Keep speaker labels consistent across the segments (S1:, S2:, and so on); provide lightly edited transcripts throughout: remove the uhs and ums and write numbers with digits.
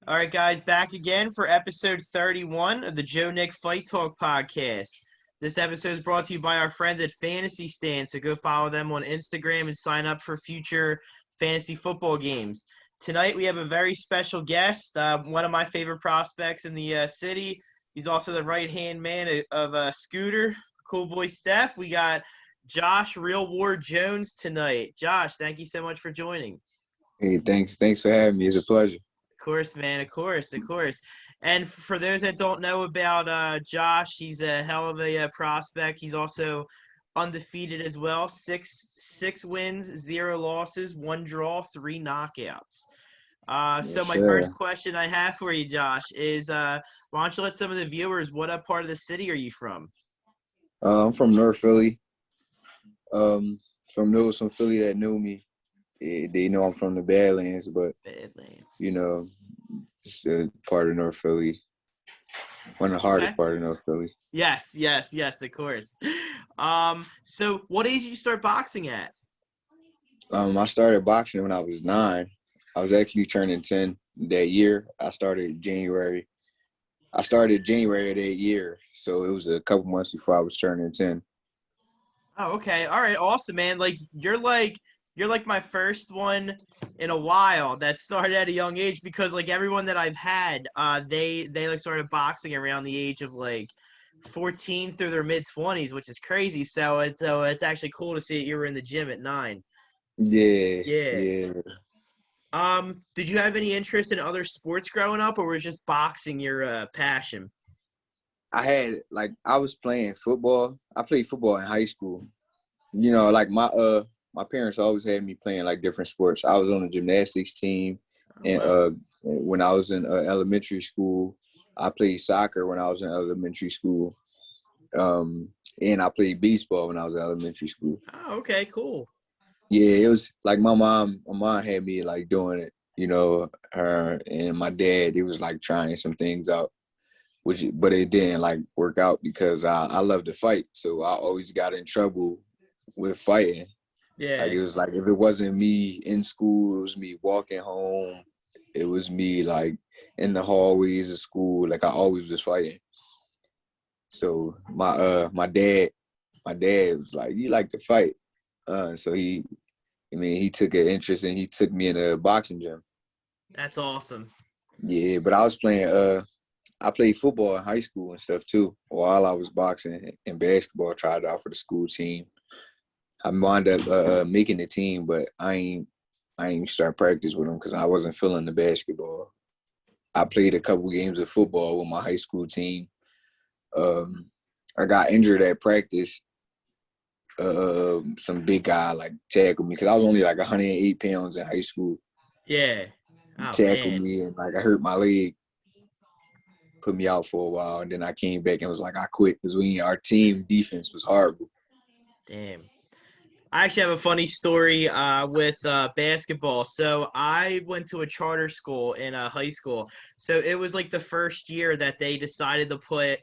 S1: All right, guys, back again for episode 31 of the Joe Nick Fight Talk podcast. This episode is brought to you by our friends at Fantasy Stand, so go follow them on Instagram and sign up for future fantasy football games. Tonight we have a very special guest, one of my favorite prospects in the city. He's also the right-hand man of Scooter, Cool Boy Steph. We got Josh Real War Jones tonight. Josh, thank you so much for joining.
S2: Hey, thanks for having me. It's a pleasure.
S1: Of course, man. Of course, of course. And for those that don't know about Josh, he's a hell of a prospect. He's also undefeated as well. Six wins, 0 losses, 1 draw, 3 knockouts. So
S2: Yes,
S1: my
S2: sir.
S1: first question I have for you, Josh, is why don't you let some of the viewers, what part of the city are you from?
S2: I'm from North Philly. From those from Philly that know me, they know I'm from the Badlands, but
S1: Badlands.
S2: it's a part of North Philly. One of the hardest part of North Philly.
S1: Yes, of course. So what age did you start boxing at?
S2: I started boxing when I was 9. I was actually turning 10 that year. I started January of that year, so it was a couple months before I was turning 10.
S1: Oh, okay. All right. Awesome, man. You're like my first one in a while that started at a young age because like everyone that I've had, they like started boxing around the age of like 14 through their mid 20s, which is crazy. So it's actually cool to see that you were in the gym at 9.
S2: Yeah,
S1: Yeah.
S2: yeah.
S1: Did you have any interest in other sports growing up, or was just boxing your passion?
S2: I was playing football. I played football in high school. My parents always had me playing like different sports. I was on the gymnastics team,
S1: Oh,
S2: and
S1: wow.
S2: when I was in elementary school, I played soccer when I was in elementary school. And I played baseball when I was in elementary school.
S1: Oh, okay. Cool.
S2: Yeah, it was like my mom had me like doing it. Her and my dad, it was like trying some things out, but it didn't like work out because I love to fight, so I always got in trouble with fighting. Like
S1: Yeah.
S2: it was like if it wasn't me in school, it was me walking home. It was me like in the hallways of school. Like I always was fighting. So my dad was like, "You like to fight?" So he took an interest and he took me in a boxing gym.
S1: That's awesome.
S2: Yeah, but I played football in high school and stuff too. While I was boxing and basketball, tried out for the school team. I wound up making the team, but I ain't start practice with them because I wasn't feeling the basketball. I played a couple games of football with my high school team. Um, I got injured at practice. Some big guy like tackled me because I was only like 108 pounds in high school.
S1: Yeah.
S2: He
S1: Oh,
S2: tackled
S1: man.
S2: me and like I hurt my leg, put me out for a while, and then I came back and was like I quit because our team defense was horrible.
S1: Damn. I actually have a funny story with basketball. So I went to a charter school in high school. So it was like the first year that they decided to put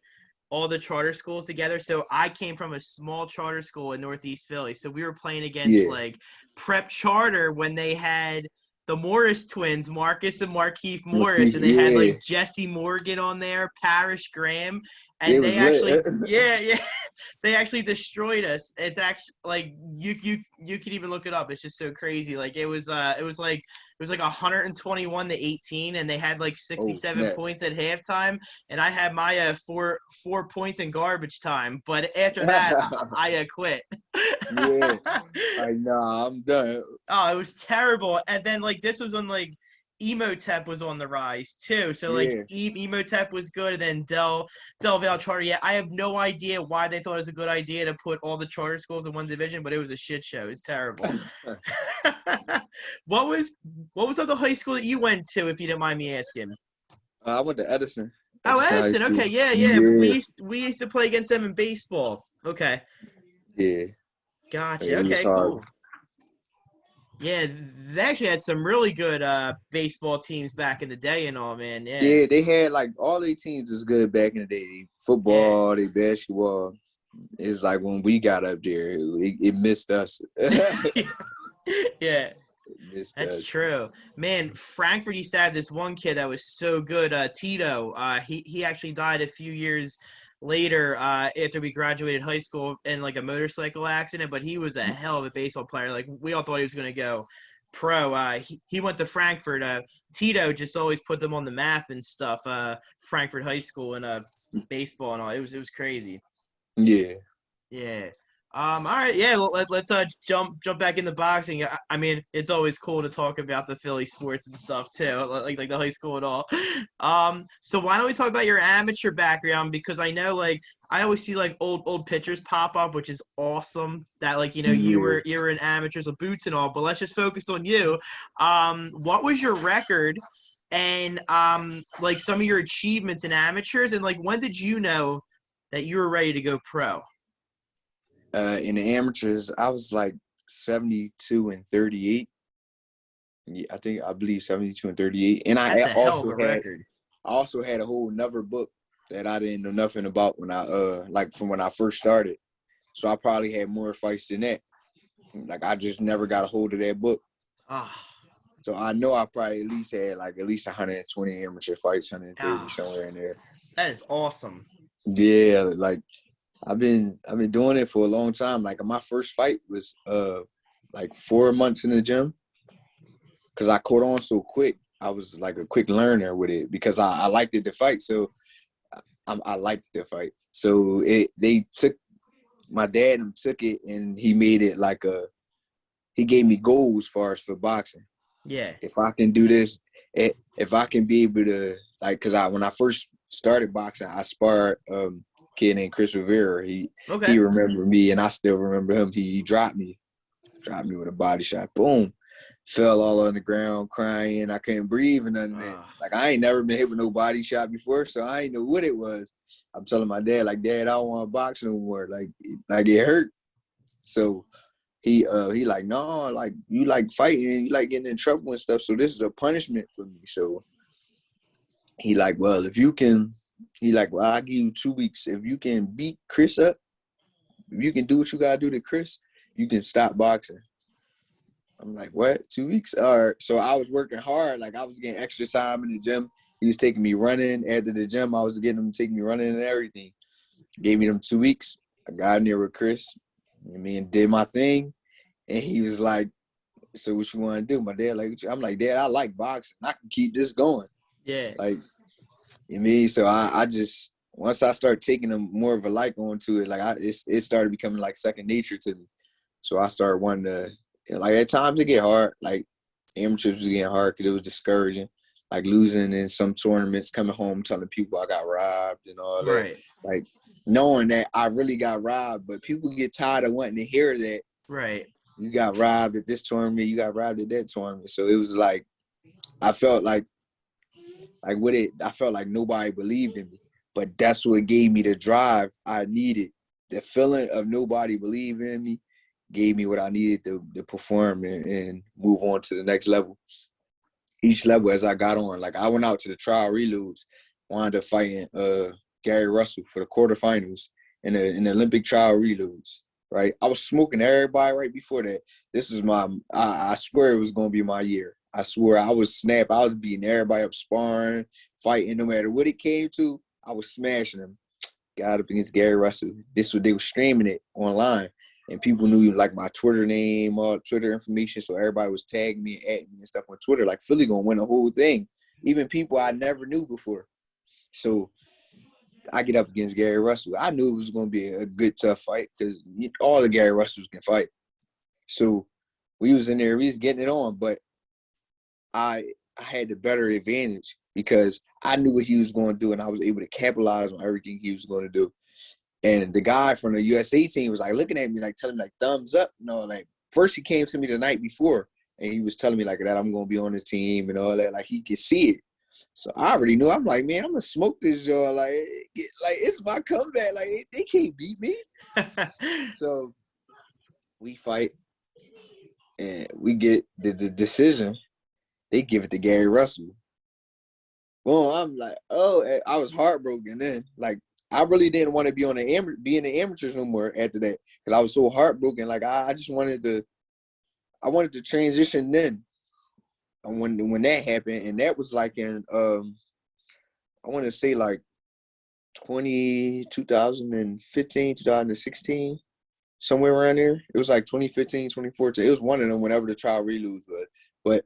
S1: all the charter schools together. So I came from a small charter school in Northeast Philly. So we were playing against
S2: Yeah,
S1: like prep charter when they had the Morris twins, Marcus and Markeith Morris, and they had
S2: yeah,
S1: like Jesse Morgan on there, Parrish Graham,
S2: it
S1: and they
S2: was
S1: actually,
S2: lit.
S1: yeah, they actually destroyed us. It's actually like you could even look it up. It's just so crazy. Like it was like 121 to 18, and they had like
S2: Oh
S1: 67
S2: snap!
S1: points at halftime, and I had my four points in garbage time. But after that, I quit.
S2: Yeah, like nah, I'm done.
S1: Oh, it was terrible. And then like this was when like Emotep was on the rise too. So like
S2: Yeah,
S1: Emotep was good, and then Del Valle Charter. Yeah, I have no idea why they thought it was a good idea to put all the charter schools in one division, but it was a shit show. It was terrible. what was what was other high school that you went to, if you don't mind me asking?
S2: I went to
S1: Oh,
S2: Edison High
S1: Edison.
S2: School.
S1: Okay, yeah, yeah. We
S2: Yeah,
S1: used we used to play against them in baseball. Okay,
S2: yeah,
S1: gotcha.
S2: it was
S1: Okay,
S2: hard.
S1: cool. Yeah, they actually had some really good baseball teams back in the day and all, man. Yeah.
S2: Yeah, they had like all their teams was good back in the day. They
S1: Yeah.
S2: football, they basketball. It's like when we got up there, it missed us.
S1: Yeah.
S2: This
S1: That's
S2: does.
S1: true, man. Frankfurt used to have this one kid that was so good, Tito. He actually died a few years later after we graduated high school in like a motorcycle accident. But he was a hell of a baseball player. Like we all thought he was going to go pro. He went to Frankfurt. Tito just always put them on the map and stuff. Frankfurt High School and baseball and all. It was crazy.
S2: Yeah.
S1: Yeah. All right. Yeah. Let's jump back into boxing. I mean, it's always cool to talk about the Philly sports and stuff too, like the high school and all. So why don't we talk about your amateur background? Because I know like I always see like old pictures pop up, which is awesome. That like you
S2: Yeah.
S1: were in amateurs with boots and all. But let's just focus on you. What was your record? And like some of your achievements in amateurs, and like when did you know that you were ready to go pro?
S2: In the amateurs, I was like 72 and 38. Yeah, I believe 72 and 38. And
S1: That's a hell of a record.
S2: I also had a whole another book that I didn't know nothing about when I like from when I first started. So I probably had more fights than that. Like I just never got a hold of that book.
S1: Ah,
S2: So I know I probably at least 120 amateur fights, 130
S1: ah,
S2: somewhere in there.
S1: that is awesome.
S2: Yeah, like I've been doing it for a long time. Like my first fight was like 4 months in the gym because I caught on so quick. I was like a quick learner with it because I liked it to fight. So I liked the fight. So they took my dad and took it and he made it like he gave me goals as far as for boxing.
S1: Yeah.
S2: If I can do this, if I can be able to like, cause when I first started boxing, I sparred kid named Chris Rivera. He
S1: Okay.
S2: remembered me and I still remember him. He dropped me with a body shot. Boom. Fell all on the ground crying. I couldn't breathe and nothing.
S1: Ah,
S2: Like I ain't never been hit with no body shot before, so I ain't know what it was. I'm telling my dad, like, Dad, I don't want to box no more. Like it hurt. So he like, no, like you like fighting and you like getting in trouble and stuff. So this is a punishment for me. So he like, well, if you can, he like, well, I'll give you 2 weeks. If you can beat Chris up, if you can do what you gotta do to Chris, you can stop boxing. I'm like, what? 2 weeks? All right. So I was working hard. Like I was getting extra time in the gym. He was taking me running after the gym. I was getting him to take me running and everything. Gave me them 2 weeks. I got in there with Chris. I mean, did my thing. And he was like, so what you want to do? My dad, like, I'm like, Dad, I like boxing. I can keep this going.
S1: yeah.
S2: Like, you mean? So I just, once I started taking more of a like onto it, like it started becoming like second nature to me. So I started wanting to, like at times it get hard. Like amateurs was getting hard because it was discouraging. Like losing in some tournaments, coming home telling people I got robbed and all that.
S1: Right.
S2: Like knowing that I really got robbed, but people get tired of wanting to hear that
S1: Right.
S2: you got robbed at this tournament, you got robbed at that tournament. So it was like I felt like with it, I felt like nobody believed in me. But that's what gave me the drive I needed. The feeling of nobody believing in me gave me what I needed to perform and move on to the next level. Each level as I got on, like I went out to the trial reloads, wound up fighting Gary Russell for the quarterfinals in the Olympic trial reloads. Right, I was smoking everybody right before that. This is I swear it was gonna be my year. I swear I was snap. I was beating everybody up, sparring, fighting, no matter what it came to. I was smashing them. Got up against Gary Russell. This was they were streaming it online, and people knew like my Twitter name, all Twitter information. So everybody was tagging me, at me, and stuff on Twitter. Like Philly gonna win the whole thing. Even people I never knew before. So I get up against Gary Russell. I knew it was going to be a good, tough fight because all the Gary Russells can fight. So we was in there, we was getting it on, but I had the better advantage because I knew what he was going to do and I was able to capitalize on everything he was going to do. And the guy from the USA team was like looking at me, like telling me like thumbs up. No, like first he came to me the night before and he was telling me like that I'm going to be on the team and all that. Like he could see it. So I already knew. I'm like, man, I'm gonna smoke this joint. Like it's my comeback. Like they can't beat me. So we fight, and we get the decision. They give it to Gary Russell. Well, I'm like, oh, I was heartbroken then. Like I really didn't want to be in the amateurs no more after that because I was so heartbroken. Like I just wanted to. I wanted to transition then when that happened, and that was like in I want to say like 2015, 2016, somewhere around there. It was like 2015, 2014. It was one of them whenever the trial reloads was. But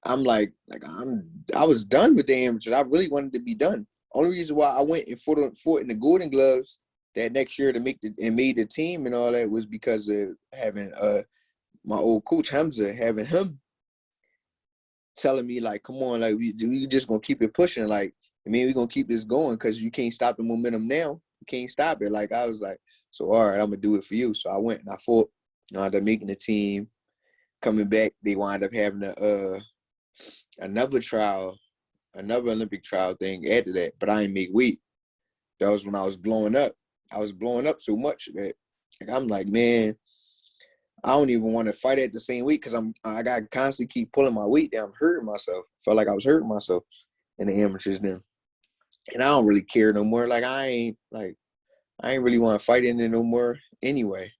S2: I'm like I was done with the amateurs. I really wanted to be done. Only reason why I went and fought in the Golden Gloves that next year to made the team and all that was because of having my old coach Hamza, having him telling me like, come on, like we just gonna keep it pushing. Like, I mean, we're gonna keep this going because you can't stop the momentum now. You can't stop it. Like I was like, so all right, I'm gonna do it for you. So I went and I fought. I ended up making the team. Coming back, they wound up having another trial, another Olympic trial thing after that. But I didn't make weight. That was when I was blowing up. I was blowing up so much that I'm like, man, I don't even want to fight at the same weight because I got to constantly keep pulling my weight down, hurting myself. Felt like I was hurting myself in the amateurs then. And I don't really care no more. Like I ain't really want to fight in it no more anyway.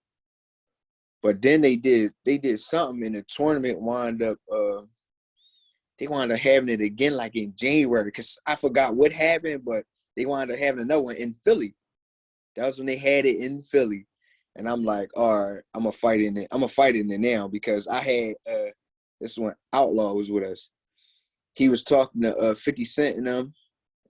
S2: But then they did something in the tournament they wound up having it again like in January because I forgot what happened, but they wound up having another one in Philly. That was when they had it in Philly. And I'm like, all right, I'm gonna fight in it. I'm gonna fight in it now because I had this one Outlaw was with us. He was talking to 50 Cent and them,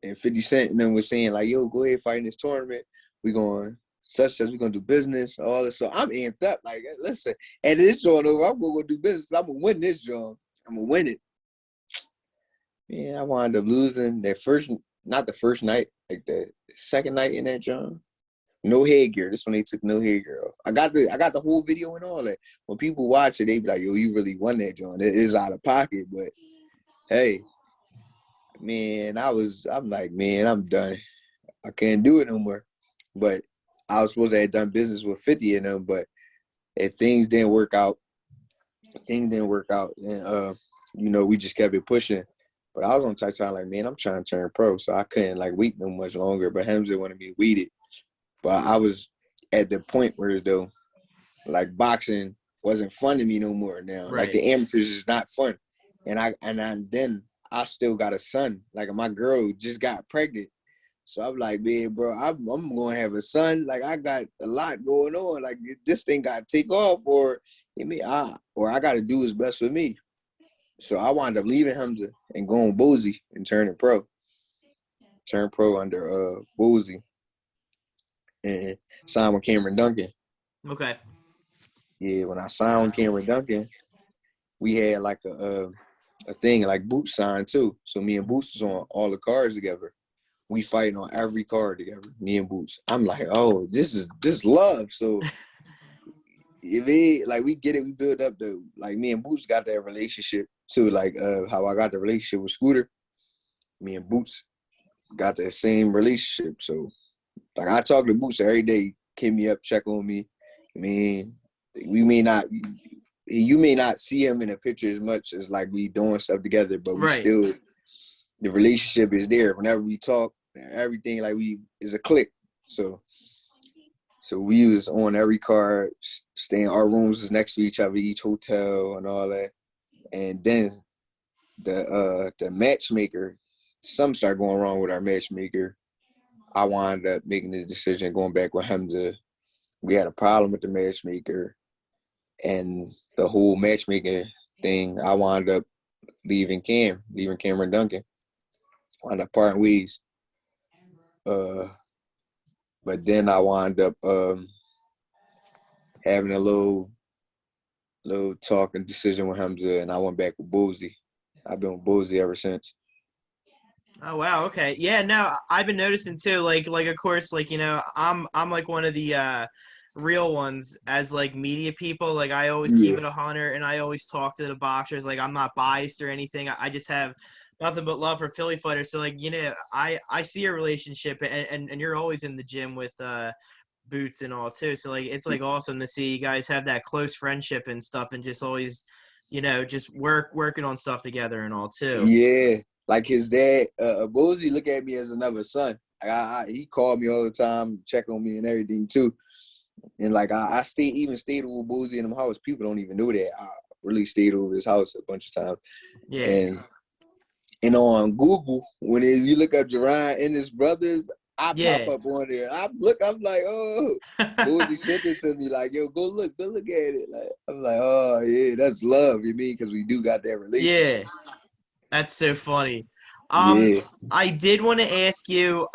S2: and 50 Cent and them was saying like, yo, go ahead fight in this tournament. We're going we're gonna do business, all this. So I'm amped up. Like, listen, and this joint over, I'm gonna go do business. I'm gonna win this joint. I'm gonna win it. Yeah, I wound up losing not the first night, like the second night in that joint. No headgear. This one they took no headgear off. I got the whole video and all that. When people watch it, they be like, yo, you really won that joint. It is out of pocket, but hey, man, I'm like, man, I'm done. I can't do it no more. But I was supposed to have done business with 50 of them, but if things didn't work out, and we just kept it pushing. But I was on tight time like, man, I'm trying to turn pro, so I couldn't like wait no much longer. But Hamza wanted me weeded. But I was at the point where though, like boxing wasn't fun to me no more now.
S1: Right.
S2: Like the amateurs is not fun. And then I still got a son. Like my girl just got pregnant. So I'm like, man, bro, I'm gonna have a son. Like I got a lot going on. Like this thing gotta take off or I gotta do what's best for me. So I wound up leaving him and going Boozy and turning pro. Turned pro under Boozy. And signed with Cameron Duncan.
S1: Okay.
S2: Yeah, when I signed with Cameron Duncan, we had like a thing like Boots signed too. So me and Boots was on all the cards together. We fighting on every card together, me and Boots. I'm like, oh, this is love. So if we get it, we build up me and Boots got that relationship too. Like how I got the relationship with Scooter, me and Boots got that same relationship. So like I talk to Boots every day, hit me up, check on me. I mean, you may not see him in a picture as much as like we doing stuff together, but we still, the relationship is there. Whenever we talk, everything like we is a click. So we was on every card, staying. Our rooms is next to each other, each hotel and all that. And then the matchmaker, something started going wrong with our matchmaker. I wound up making the decision going back with Hamza. We had a problem with the matchmaker and the whole matchmaking thing. I wound up leaving Cameron Duncan. Wound up parting ways. But then I wound up having a little talk and decision with Hamza, and I went back with Boozy. I've been with Boozy ever since.
S1: Oh wow, okay. Yeah, no, I've been noticing too, like of course, like, I'm like one of the real ones as like media people. Like I always keep it 100 and I always talk to the boxers. Like I'm not biased or anything. I just have nothing but love for Philly fighters. So like, I see your relationship and you're always in the gym with Boots and all too. So like it's like awesome to see you guys have that close friendship and stuff and just always, just working on stuff together and all too.
S2: Yeah. Like his dad, Boozy look at me as another son. He called me all the time, check on me and everything too. And like I stayed with Boozy in them house. People don't even know that. really stayed over his house a bunch of times.
S1: Yeah.
S2: And on Google, when you look up Jerron and his brothers, I pop
S1: Yeah.
S2: up on there. I'm like, oh, Boozy sent it to me, like, yo, go look at it. Like, I'm like, oh yeah, that's love, you mean? Because we do got that relationship.
S1: Yeah. That's so funny. Um,
S2: Yeah,
S1: I did want to ask you,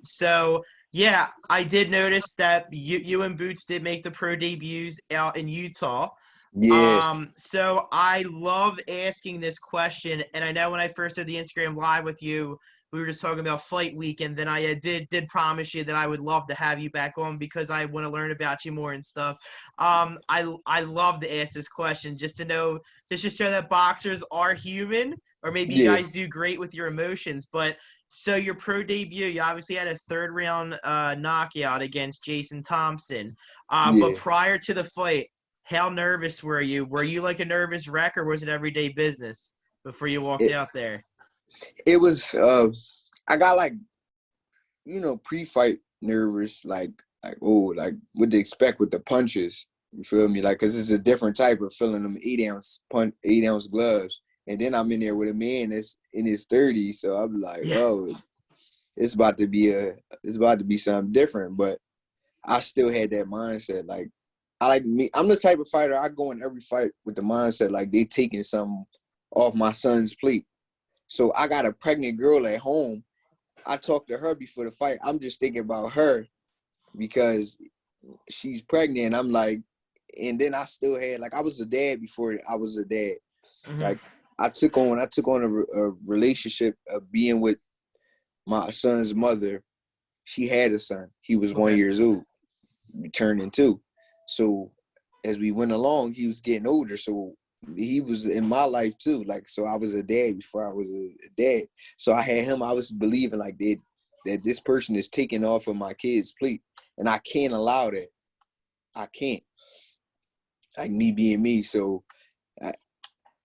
S1: so yeah, I did notice that you and Boots did make the pro debuts out in Utah.
S2: yeah,
S1: So I love asking this question, and I know when I first did the Instagram live with you, we were just talking about fight week, and then I did promise you that I would love to have you back on because I want to learn about you more and stuff. I love to ask this question just to know, just to show that boxers are human, or maybe you
S2: yeah,
S1: guys do great with your emotions. But so your pro debut, you obviously had a third round knockout against Jason Thompson. But
S2: yeah.
S1: prior to the fight, how nervous were you? Were you like a nervous wreck, or was it everyday business before you walked
S2: It,
S1: out there?
S2: it was. I got like, pre-fight nervous, like oh, like what to expect with the punches. You feel me? Like, cause it's a different type of feeling them 8-ounce gloves, and then I'm in there with a man that's in his 30s, so I'm like,
S1: Yeah,
S2: oh, it's about to be something different. But I still had that mindset. Like, I'm the type of fighter, I go in every fight with the mindset like they taking something off my son's plate. So I got a pregnant girl at home. I talked to her before the fight. I'm just thinking about her because she's pregnant. I'm like, and then I still had, like, I was a dad before I was a dad.
S1: hmm
S2: Like, I took on a relationship of being with my son's mother. She had a son. He was 1
S1: okay,
S2: year old, turning 2. So as we went along, he was getting older. So he was in my life too. Like, so I was a dad before I was a dad. So I had him. I was believing like that this person is taking off of my kid's plate, and I can't allow that. I can't. Like, me being me. So I,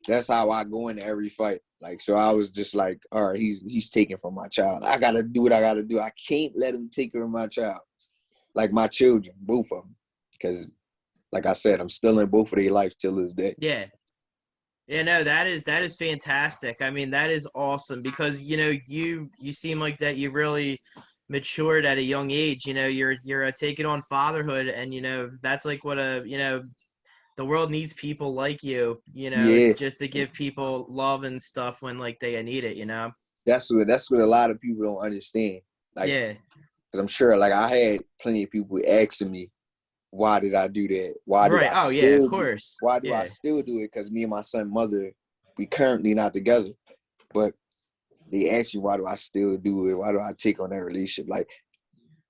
S2: that's how I go into every fight. Like, so I was just like, all right, he's taking from my child. I gotta do what I gotta do. I can't let him take from my child. Like, my children, both of them, because like I said, I'm still in both of their lives till this day.
S1: yeah. Yeah, no, that is fantastic. I mean, that is awesome because you seem like that you really matured at a young age. You're taking on fatherhood, and that's like what the world needs people like you.
S2: Yeah,
S1: Just to give people love and stuff when like they need it.
S2: that's what a lot of people don't understand. Like,
S1: Yeah.
S2: because I'm sure, like, I had plenty of people asking me, why did I do that? Why do
S1: Right.
S2: I
S1: Oh yeah. Of
S2: still do?
S1: course.
S2: Why do I
S1: Yeah.
S2: still do it? Because me and my son mother, we currently not together, but they ask you, why do I still do it? Why do I take on that relationship? Like,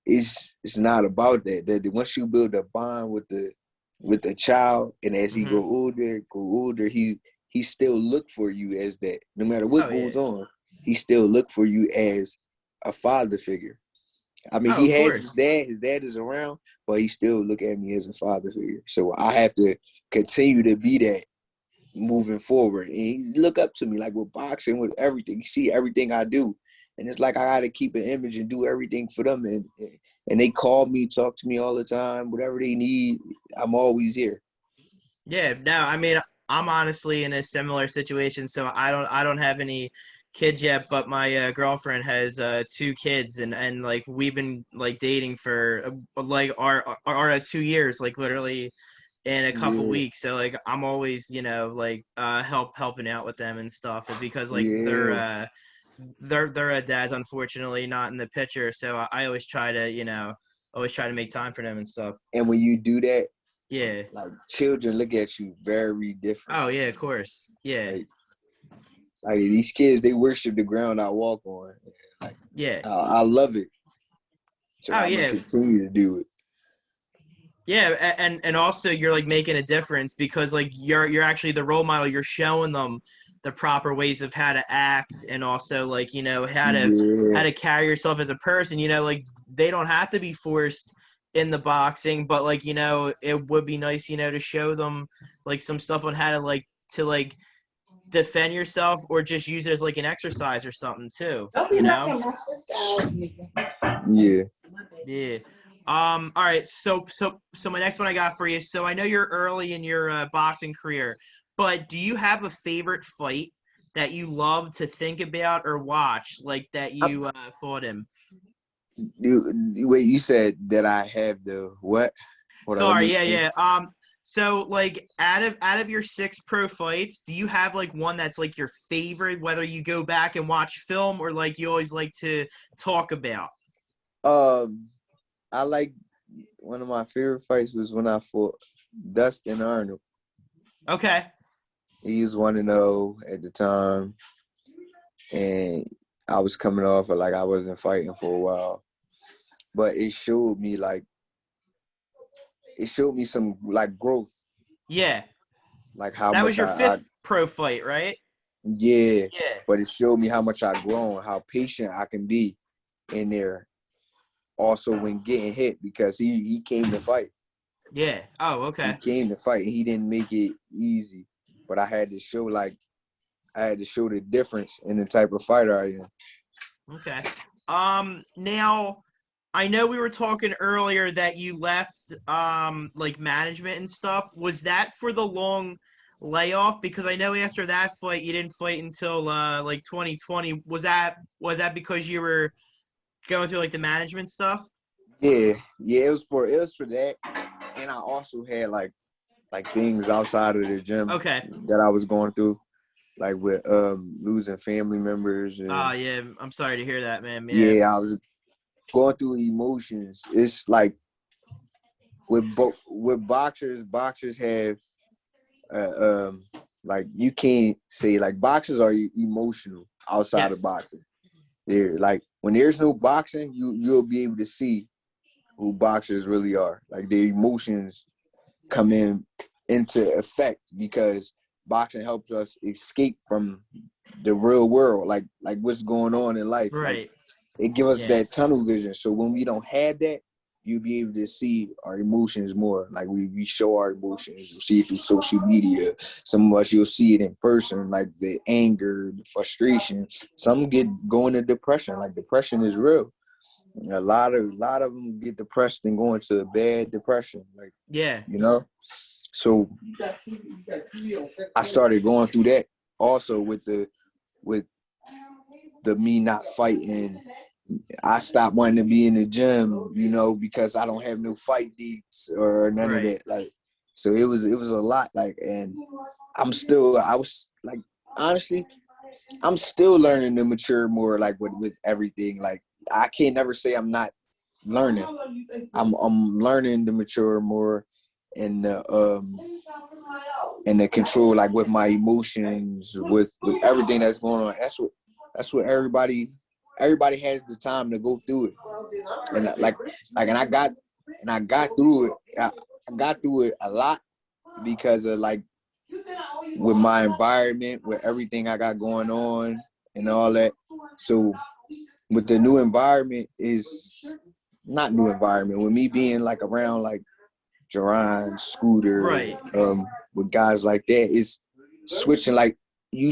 S2: it's not about that. That once you build a bond with the child, and as he
S1: hmm
S2: go older, he still look for you as that. No matter what
S1: Oh yeah.
S2: goes on, he still look for you as a father figure. I mean,
S1: Oh,
S2: he
S1: of
S2: has his
S1: course.
S2: dad. His dad is around, but he still look at me as a father figure. So I have to continue to be that moving forward. And he look up to me, like, with boxing, with everything. You see everything I do, and it's like I got to keep an image and do everything for them. And they call me, talk to me all the time. Whatever they need, I'm always here.
S1: Yeah, no, I mean, I'm honestly in a similar situation, so I don't have any kids yet, but my girlfriend has 2 kids, and like we've been like dating for like our 2 years, like literally in a couple
S2: Yeah,
S1: weeks. So like I'm always like helping out with them and stuff, and because like they're
S2: yeah.
S1: their dad's unfortunately not in the picture, so I always try to always try to make time for them and stuff.
S2: And when you do that,
S1: Yeah.
S2: like, children look at you very different.
S1: Oh yeah, of course. Yeah.
S2: Like these kids, they worship the ground I walk on. Like,
S1: Yeah.
S2: I love it. So
S1: Oh
S2: I'm gonna
S1: yeah.
S2: continue to do it.
S1: Yeah, and also you're like making a difference because like you're actually the role model. You're showing them the proper ways of how to act and also like how
S2: Yeah,
S1: to carry yourself as a person. Like they don't have to be forced in the boxing, but like it would be nice to show them like some stuff on how to defend yourself or just use it as like an exercise or something too.
S3: Don't be knocking my sister out.
S2: yeah,
S1: Yeah. All right. So my next one I got for you. So I know you're early in your boxing career. But do you have a favorite fight that you love to think about or watch, like that you fought him?
S2: Wait, you said that I have the what? Hold on, let
S1: Sorry,
S2: me
S1: yeah,
S2: think.
S1: yeah. So like out of your 6 pro fights, do you have like one that's like your favorite, whether you go back and watch film or like you always like to talk about?
S2: Um, I like one of my favorite fights was when I fought Dustin Arnold.
S1: Okay.
S2: He was 1-0 at the time, and I was coming off of like I wasn't fighting for a while, but it showed me some like growth,
S1: Yeah.
S2: like how
S1: That was
S2: much
S1: your
S2: I
S1: fifth pro fight, right?
S2: yeah,
S1: Yeah.
S2: but it showed me how much I've grown, how patient I can be in there. Also, when getting hit, because he came to fight.
S1: Yeah. Oh,
S2: He
S1: okay.
S2: came to fight. He didn't make it easy, but I had to show the difference in the type of fighter I am.
S1: Okay. Now I know we were talking earlier that you left like management and stuff. Was that for the long layoff? Because I know after that fight you didn't fight until like 2020. Was that because you were going through like the management stuff?
S2: Yeah, it was for that, and I also had like things outside of the gym
S1: Okay.
S2: that I was going through, like with losing family members, and
S1: Yeah, I'm sorry to hear that, man. Yeah.
S2: yeah, I was going through emotions. It's like with boxers have like you can't say like boxers are emotional outside of
S1: Yes.
S2: boxing. They're like when there's no boxing, you'll be able to see who boxers really are. Like their emotions come into effect because boxing helps us escape from the real world, like what's going on in life. Like
S1: Right.
S2: it gives us
S1: Yeah.
S2: that tunnel vision. So when we don't have that, you'll be able to see our emotions more. Like we show our emotions. You see it through social media. Some of us you'll see it in person, like the anger, the frustration. Some get go into depression. Like depression is real. A lot of them get depressed and go into a bad depression. Like
S1: Yeah.
S2: you know. So I started going through that also with the me not fighting. I stopped wanting to be in the gym, because I don't have no fight dates or none of
S1: Right.
S2: that. Like, so it was a lot. Like, and I was like, honestly, I'm still learning to mature more. Like with everything. Like, I can't never say I'm not learning. I'm learning to mature more in the control, like with my emotions, with everything that's going on. That's what everybody has the time to go through it, and and I got through it. I got through it a lot because of like with my environment, with everything I got going on and all that. So with the new environment is not new environment. With me being like around like Jerron, Scooter,
S1: Right.
S2: with guys like that, is switching. Like you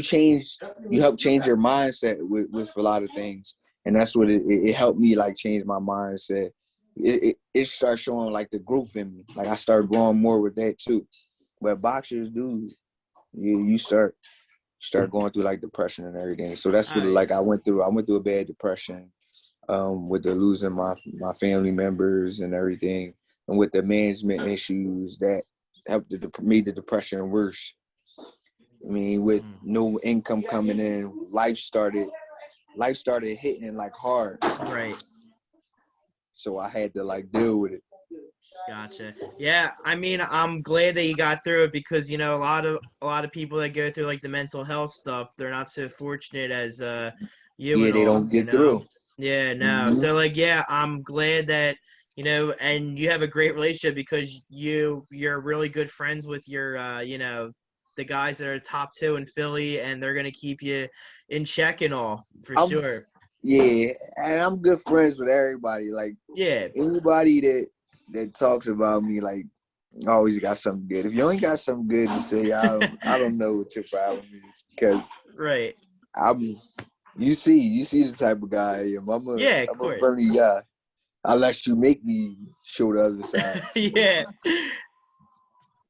S2: help change your mindset with a lot of things, and that's what it helped me like change my mindset. It starts showing like the growth in me. Like I started growing more with that too. But boxers do, you start going through like depression and everything. So that's what
S1: Oh
S2: like
S1: yeah.
S2: I went through. I went through a bad depression, with the losing my family members and everything, and with the management issues that made the depression worse. I mean, with no income coming in, life started hitting like hard.
S1: Right.
S2: So I had to like deal with it.
S1: Gotcha. Yeah, I mean, I'm glad that you got through it because a lot of people that go through like the mental health stuff, they're not so fortunate as you
S2: Yeah,
S1: and
S2: they
S1: all,
S2: don't get through.
S1: Yeah, no.
S2: Mm-hmm.
S1: So like, yeah, I'm glad that and you have a great relationship because you're really good friends with your the guys that are top two in Philly, and they're gonna keep you in check and all for
S2: I'm
S1: sure.
S2: Yeah, and I'm good friends with everybody. Like
S1: Yeah.
S2: anybody that talks about me, like always got something good. If you ain't got something good to say, I don't know what your problem is because
S1: Right.
S2: I'm you see the type of guy I am. I'm a
S1: Yeah, of
S2: I'm a
S1: course.
S2: friendly guy. Unless you make me show the other side.
S1: Yeah.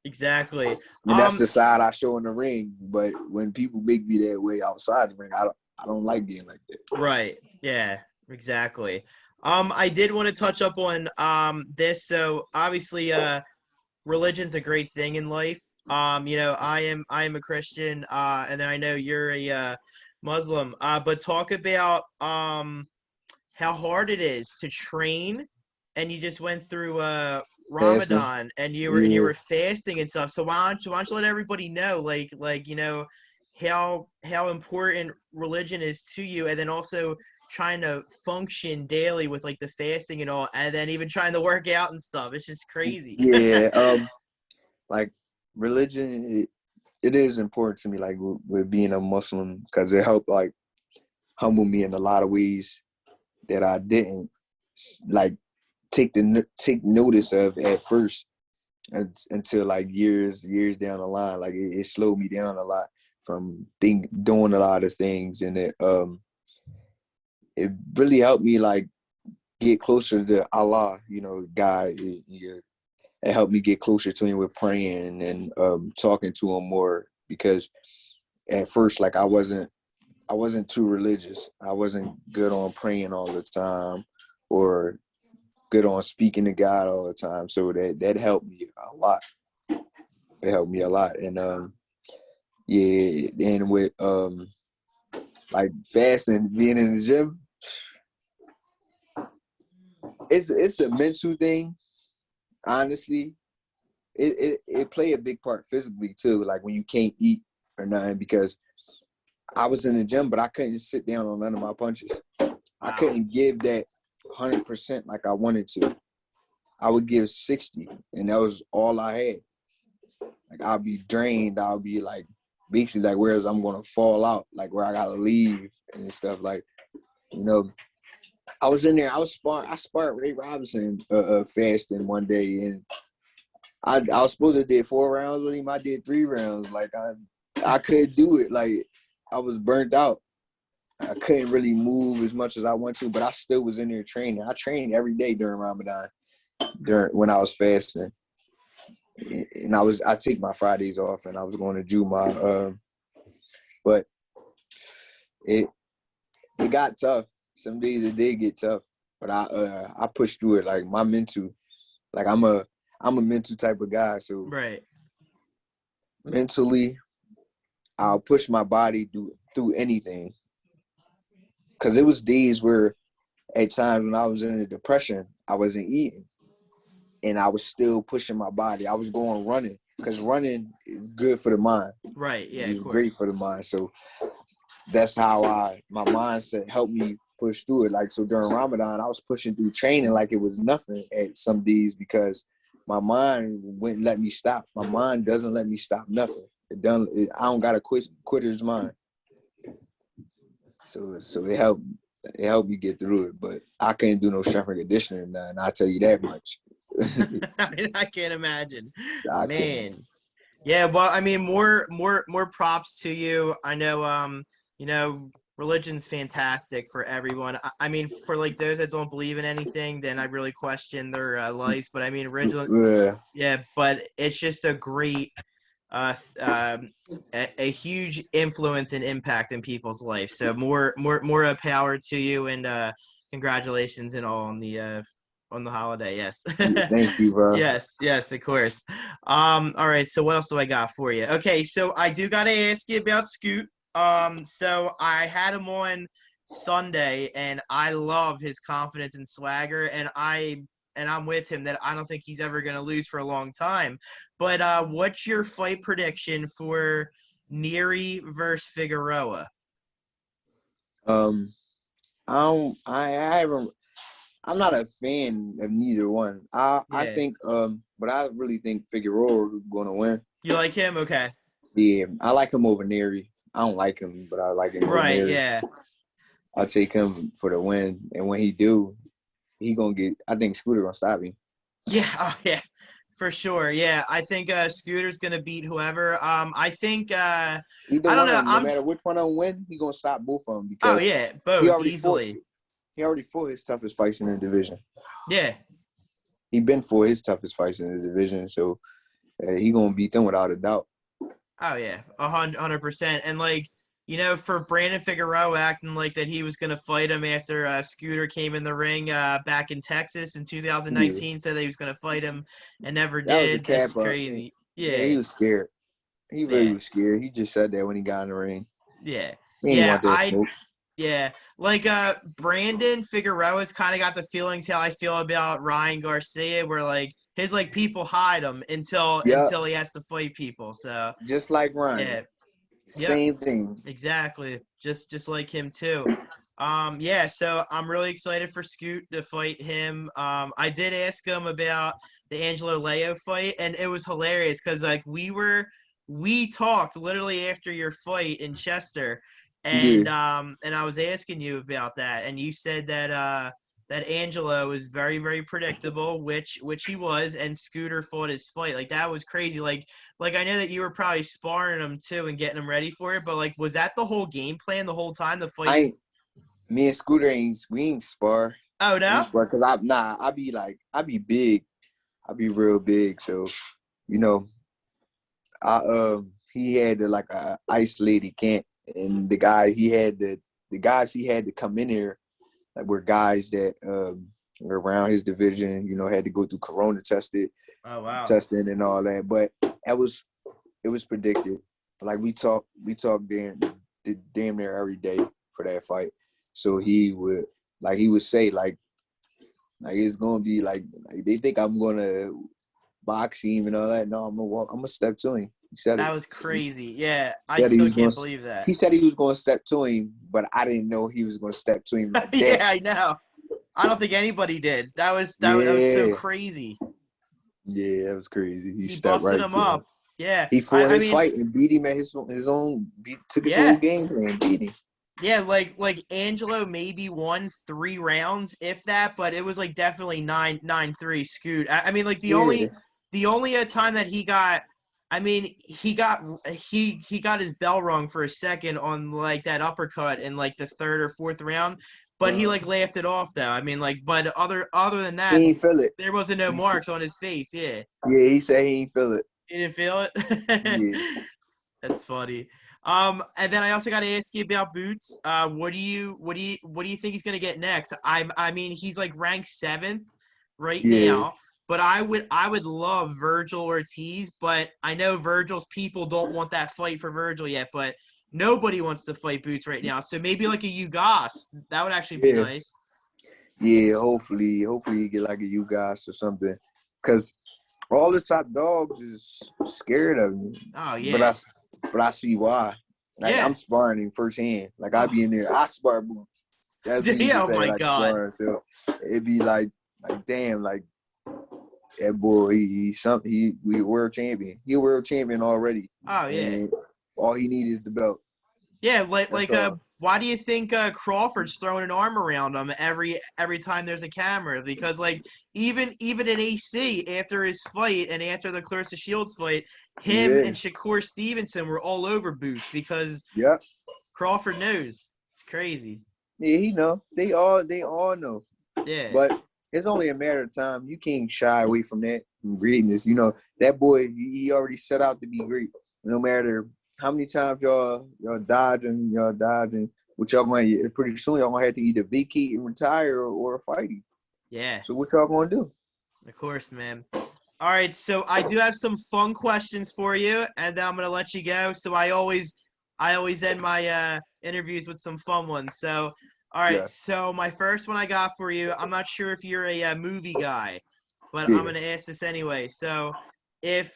S1: Exactly.
S2: And that's the side I show in the ring. But when people make me that way outside the ring, I don't like being like that.
S1: Right. Yeah, exactly. I did want to touch up on this. So obviously religion's a great thing in life. I am a Christian, and then I know you're a Muslim. But talk about how hard it is to train, and you just went through
S2: Fasting.
S1: Ramadan, and you
S2: Yeah.
S1: were fasting and stuff. So why don't you let everybody know, how important religion is to you, and then also trying to function daily with like the fasting and all, and then even trying to work out and stuff. It's just crazy.
S2: Yeah. Like religion, it is important to me. Like with being a Muslim, because it helped like humble me in a lot of ways that I didn't like take notice of at first until like years down the line. Like it slowed me down a lot from doing a lot of things, and it really helped me like get closer to Allah, God. It helped me get closer to him with praying and talking to him more, because at first, like I wasn't too religious. I wasn't good on praying all the time or good on speaking to God all the time. So that helped me a lot. It helped me a lot. And yeah, and with like fasting, being in the gym, it's a mental thing, honestly. It play a big part physically too, like when you can't eat or nothing, because I was in the gym, but I couldn't sit down on none of my punches. I couldn't give that 100% like I wanted to. I would give 60, and that was all I had. Like I'll be drained. I'll be like basically like whereas I'm gonna fall out, like where I gotta leave and stuff. Like, I was in there. I sparred Ray Robinson fasting one day, and I was supposed to did 4 rounds with him. I did 3 rounds. Like I couldn't do it. Like I was burnt out. I couldn't really move as much as I wanted to, but I still was in there training. I trained every day during Ramadan, when I was fasting. And I take my Fridays off, and I was going to Juma. But it got tough. Some days it did get tough, but I pushed through it. Like my mental, like I'm a mental type of guy. So
S1: Right.
S2: mentally, I'll push my body through anything. Cause it was days where, at times when I was in a depression, I wasn't eating, and I was still pushing my body. I was going running, because running is good for the mind.
S1: Right. Yeah.
S2: It's great for the mind. So that's how my mindset helped me push through it. Like, so during Ramadan, I was pushing through training like it was nothing at some days, because my mind wouldn't let me stop. My mind doesn't let me stop nothing. I don't got a quitter's mind. So it helped me get through it, but I couldn't do no strength and conditioning, and I'll tell you that much.
S1: I can't imagine.
S2: I
S1: Man.
S2: couldn't.
S1: Yeah, well, I mean, more props to you. I know, religion's fantastic for everyone. I mean, for like those that don't believe in anything, then I really question their lives. But I mean, religion, yeah, but it's just a great, a huge influence and impact in people's life. So more power to you, and congratulations and all on the holiday. Yes.
S2: Thank you, bro.
S1: Yes, of course. All right, so what else do I got for you? Okay, so I do gotta ask you about Scoot. So I had him on Sunday, and I love his confidence and swagger, and I'm with him that I don't think he's ever gonna lose for a long time. But what's your fight prediction for Nery versus Figueroa?
S2: I haven't. I'm not a fan of neither one. I think, but I really think Figueroa is going to win.
S1: You like him? Okay.
S2: Yeah, I like him over Nery. I don't like him, but I like him over
S1: Right.
S2: Nery.
S1: Yeah.
S2: I'll take him for the win, and when he do, he gonna get. I think Scooter gonna stop him.
S1: Yeah. Oh, yeah. For sure. Yeah. I think Scooter's gonna beat whoever. I think
S2: Either
S1: I don't
S2: one of
S1: know.
S2: them, no matter which one of them win, he gonna stop both of them,
S1: Oh
S2: because
S1: yeah,
S2: he
S1: both
S2: already
S1: easily.
S2: He already fought his toughest fights in the division.
S1: Yeah.
S2: He been for his toughest fights in the division, so He gonna beat them without a doubt.
S1: Oh yeah, 100%. And like, for Brandon Figueroa acting like that he was gonna fight him after Scooter came in the ring back in Texas in
S2: Yeah,
S1: 2019, said that he was gonna fight him and never
S2: that was a
S1: did. That's
S2: cap up. Yeah,
S1: crazy.
S2: yeah,
S1: Yeah,
S2: he was scared. He really
S1: yeah,
S2: was scared. He just said that when he got in the ring.
S1: yeah,
S2: He ain't
S1: yeah.
S2: want that smoke.
S1: Yeah, like Brandon Figueroa's kind of got the feelings how I feel about Ryan Garcia, where like his like people hide him until
S2: Yeah,
S1: he has to fight people. So
S2: just like
S1: yeah,
S2: Ryan.
S1: yep.
S2: Same thing.
S1: Exactly. Just like him too. Yeah, so I'm really excited for Scoot to fight him. I did ask him about the Angelo Leo fight, and it was hilarious because like we talked literally after your fight in Chester,
S2: Yeah,
S1: and I was asking you about that, and you said that Angelo was very, very predictable, which he was, and Scooter fought his fight. Like that was crazy. Like I know that you were probably sparring him too and getting him ready for it, but like was that the whole game plan the whole time, the
S2: I
S1: fight?
S2: ain't. Me and Scooter we ain't spar.
S1: Oh
S2: We
S1: no?
S2: ain't spar because I be big. I be real big. So, you know, he had like a isolated camp, and the guys he had to come in here like were guys that were around his division. Had to go through corona
S1: Oh wow.
S2: testing and all that. But it was predicted. Like we talk damn near every day for that fight. So he would say like it's gonna be like they think I'm gonna box him and all that. No, I'm gonna step to him. He said it.
S1: That was crazy. Yeah, I
S2: Said he
S1: still
S2: was
S1: can't
S2: going.
S1: believe that.
S2: He said he was going to step to him, but I didn't know he was going to step to him like that.
S1: Yeah, I know. I don't think anybody did. That was so
S2: Yeah,
S1: crazy.
S2: yeah, that was crazy. He
S1: He
S2: stepped
S1: busted
S2: right
S1: him
S2: to him.
S1: up. Yeah.
S2: He fought
S1: I
S2: his
S1: mean,
S2: fight and beat him at his own. Took his whole
S1: yeah.
S2: game plan, beat him.
S1: Yeah, like Angelo maybe won 3 rounds, if that, but it was like definitely 9-3 Scoot. I mean, like
S2: Yeah,
S1: the only time that he got, I mean, he got his bell rung for a second on like that uppercut in like the third or fourth round, but he like laughed it off though. I mean, like, but other than
S2: he
S1: that,
S2: ain't feel it.
S1: there wasn't no
S2: He said,
S1: marks on his face. Yeah,
S2: yeah, he said he ain't feel it.
S1: you didn't feel it.
S2: Yeah,
S1: That's funny. And then I also got to ask you about Boots. What do you think he's gonna get next? I mean, he's like ranked 7th right
S2: yeah,
S1: now, but I would love Virgil Ortiz, but I know Virgil's people don't want that fight for Virgil yet, but nobody wants to fight Boots right now. So maybe like a Ugas, that would actually be
S2: yeah,
S1: nice.
S2: yeah. Hopefully you get like a you guys or something, because all the top dogs is scared of me.
S1: Oh
S2: But
S1: yeah,
S2: I see why. Like
S1: yeah,
S2: I'm sparring him firsthand. Like I
S1: oh,
S2: be in there. I spar Boots. That's what you can
S1: oh
S2: say.
S1: my
S2: Like
S1: God,
S2: sparring. So it'd be like damn, like that boy. We world champion. He a world champion already,
S1: oh yeah.
S2: and all he needs is the belt.
S1: Yeah,
S2: That's all.
S1: why do you think Crawford's throwing an arm around him every time there's a camera? Because like even in AC after his fight and after the Clarissa Shields fight, him
S2: Yeah,
S1: and Shakur Stevenson were all over Boots because
S2: yeah,
S1: Crawford knows. It's crazy.
S2: yeah. He know. They all know.
S1: Yeah,
S2: But it's only a matter of time. You can't shy away from that from greatness. That boy, he already set out to be great. No matter how many times y'all dodging, what y'all going pretty soon y'all gonna have to either vacate and retire or fight him.
S1: yeah,
S2: So what y'all gonna do?
S1: of course, man. All right, so I do have some fun questions for you, and then I'm gonna let you go. So I always end my interviews with some fun ones. So, all right.
S2: Yeah,
S1: So my first one I got for you. I'm not sure if you're a movie guy, but I'm
S2: yeah.
S1: gonna ask this anyway. So, if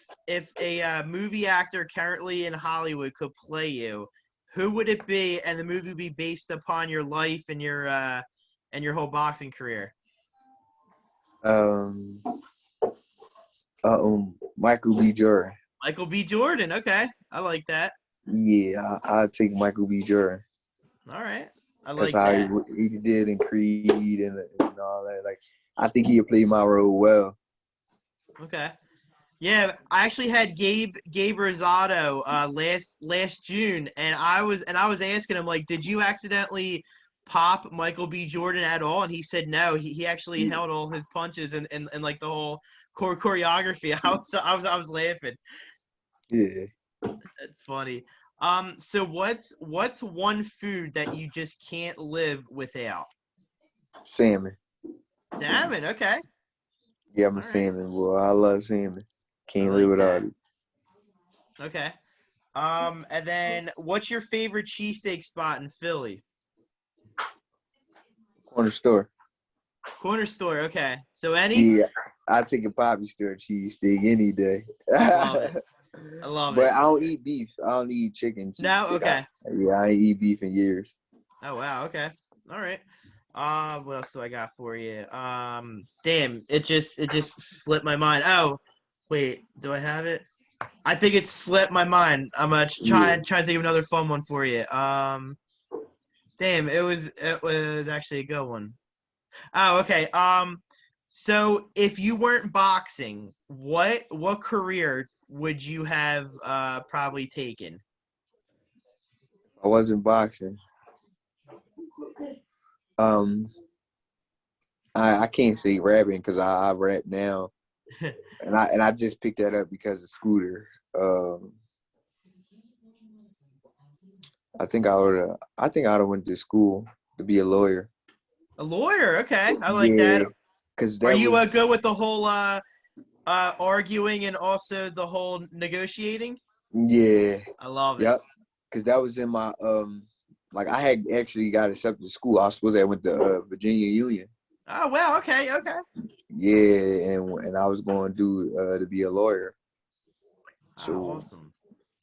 S1: a movie actor currently in Hollywood could play you, who would it be? And the movie would be based upon your life and your whole boxing career.
S2: Um, Michael B. Jordan.
S1: Michael B. Jordan. Okay, I like that.
S2: Yeah, I'll take Michael B. Jordan
S1: All right, I
S2: because
S1: like
S2: how
S1: that.
S2: he did in Creed and all that. Like I think he'll play my role well.
S1: Okay. Yeah, I actually had Gabe Rosado last June, and I was asking him like, did you accidentally pop Michael B. Jordan at all? And he said no. He actually held all his punches and like the whole choreography. I was laughing.
S2: Yeah.
S1: That's funny. So what's one food that you just can't live without?
S2: Salmon.
S1: Salmon. Okay.
S2: Yeah, I'm a
S1: All right.
S2: salmon boy. I love salmon. Can't
S1: I
S2: live
S1: like
S2: without
S1: that.
S2: it.
S1: Okay. And then what's your favorite cheesesteak spot in Philly?
S2: Corner store.
S1: Corner store. Okay. So any?
S2: Yeah, I take a Poppy store cheesesteak any day.
S1: I love it. I love
S2: But
S1: it.
S2: I don't eat beef. I don't eat chicken
S1: No.
S2: cheesesteak.
S1: Okay.
S2: I ain't eat beef in years.
S1: Oh wow. Okay. All right. What else do I got for you? Damn. It just slipped my mind. Oh, wait. Do I have it? I think it slipped my mind. I'm gonna
S2: Yeah.
S1: try to think of another fun one for you. Damn. It was actually a good one. Oh, okay. So if you weren't boxing, what career would you have probably taken?
S2: I wasn't boxing. I can't say rapping because I rap now, and I just picked that up because of Scooter. I think I would have went to school to be a lawyer.
S1: A lawyer, okay. I like
S2: Yeah,
S1: that.
S2: because
S1: Are
S2: that
S1: you
S2: was
S1: good with the whole arguing and also the whole negotiating?
S2: yeah,
S1: I love it.
S2: yep. Because that was in my like I had actually got accepted to school. I was supposed to have went to Virginia Union.
S1: Oh wow, okay, okay.
S2: Yeah, and I was going to do to be a lawyer.
S1: Oh,
S2: So
S1: awesome.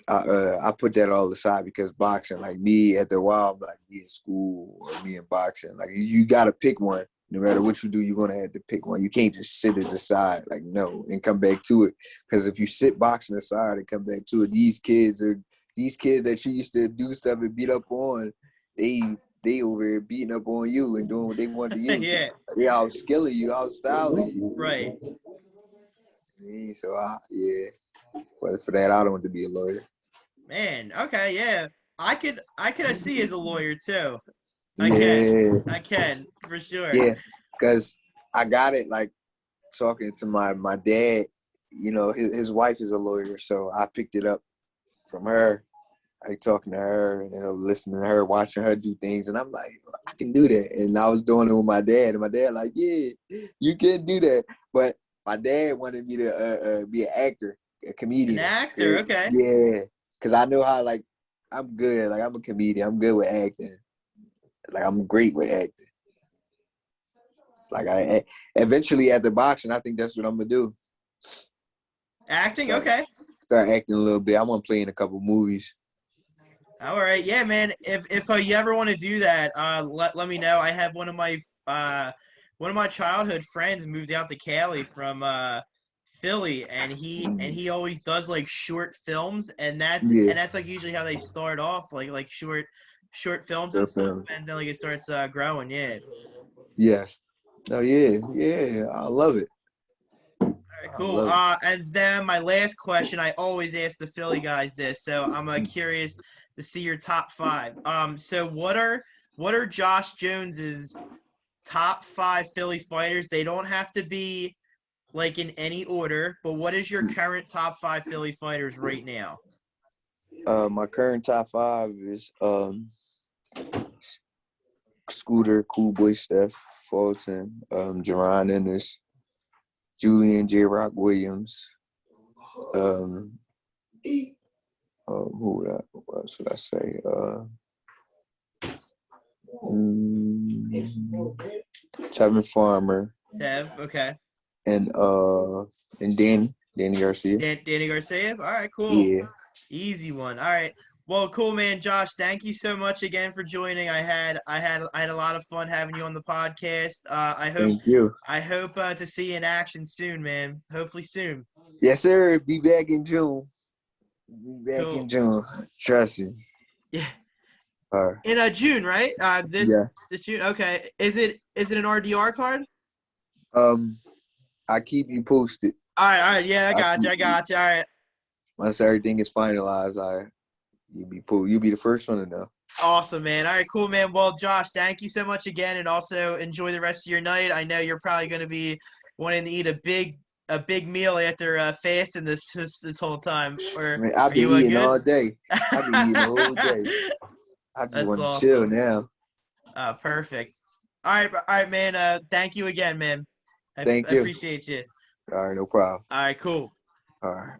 S2: I put that all aside because boxing, like me after a while, I'm like me in school or me in boxing. Like you got to pick one. No matter what you do, you're gonna have to pick one. You can't just sit it aside, like no, and come back to it. Because if you sit boxing aside and come back to it, these kids that you used to do stuff and beat up on, they over here beating up on you and doing what they want to you.
S1: Yeah,
S2: They out skilling you, out styling you.
S1: right.
S2: Yeah, so yeah. But for that, I don't want to be a lawyer.
S1: Man, okay, yeah. I could see as a lawyer too.
S2: Yeah,
S1: I can, for sure.
S2: yeah, because I got it like talking to my dad. You know, his wife is a lawyer, so I picked it up from her. Like talking to her, listening to her, watching her do things, and I'm like, I can do that. And I was doing it with my dad, and my dad like, yeah, you can do that. But my dad wanted me to be an actor, a
S1: An
S2: comedian.
S1: actor, okay.
S2: Yeah, because I know how like I'm good. Like I'm a comedian. I'm good with acting. Like I'm great with acting. Like I eventually after boxing, I think that's what I'm gonna do.
S1: Acting,
S2: Start,
S1: okay.
S2: start acting a little bit. I want to play in a couple movies.
S1: All right, yeah, man. If you ever want to do that, let me know. I have one of my childhood friends moved out to Cali from Philly, and he always does like short films, and
S2: Yeah,
S1: that's like usually how they start off, like short films and
S2: short
S1: stuff,
S2: film.
S1: and then like it starts growing. Yeah.
S2: Yes. Oh yeah, yeah. I love it.
S1: All right,
S2: I
S1: cool.
S2: love it.
S1: And then my last question, I always ask the Philly guys this, so I'm curious to see your top five. So what are Josh Jones's top five Philly fighters? They don't have to be like in any order, but what is your current top five Philly fighters right now?
S2: My current top five is Scooter, Cool Boy Steph, Fulton, Jerron Ennis, Julian J. Rock Williams, what else would I say? Tevin Farmer
S1: Tev, okay.
S2: and Danny Garcia.
S1: Danny Garcia. All right, cool.
S2: Yeah.
S1: Easy one. All right. Well, cool, man. Josh, thank you so much again for joining. I had a lot of fun having you on the podcast.
S2: Thank you.
S1: I hope to see you in action soon, man. Hopefully soon.
S2: Yes, sir. Be back in June. Be back
S1: Cool.
S2: in June. Trust me.
S1: Yeah.
S2: All right.
S1: In June, right? This
S2: Yeah.
S1: June. Okay. Is it an RDR card?
S2: I keep you posted.
S1: All right. Yeah, I got you. All right.
S2: Once everything is finalized, you'll be the first one to know.
S1: Awesome, man. All right, cool, man. Well, Josh, thank you so much again, and also enjoy the rest of your night. I know you're probably going to be wanting to eat a big meal after fasting this whole time. Or
S2: Man, I've
S1: are
S2: been
S1: you
S2: eating
S1: good?
S2: all day. I've been eating the whole day. I just
S1: That's
S2: want to chill
S1: awesome.
S2: now.
S1: Perfect. All right, man. Thank you again, man. I
S2: Thank you.
S1: appreciate you.
S2: All right, no problem.
S1: All right, cool.
S2: All right.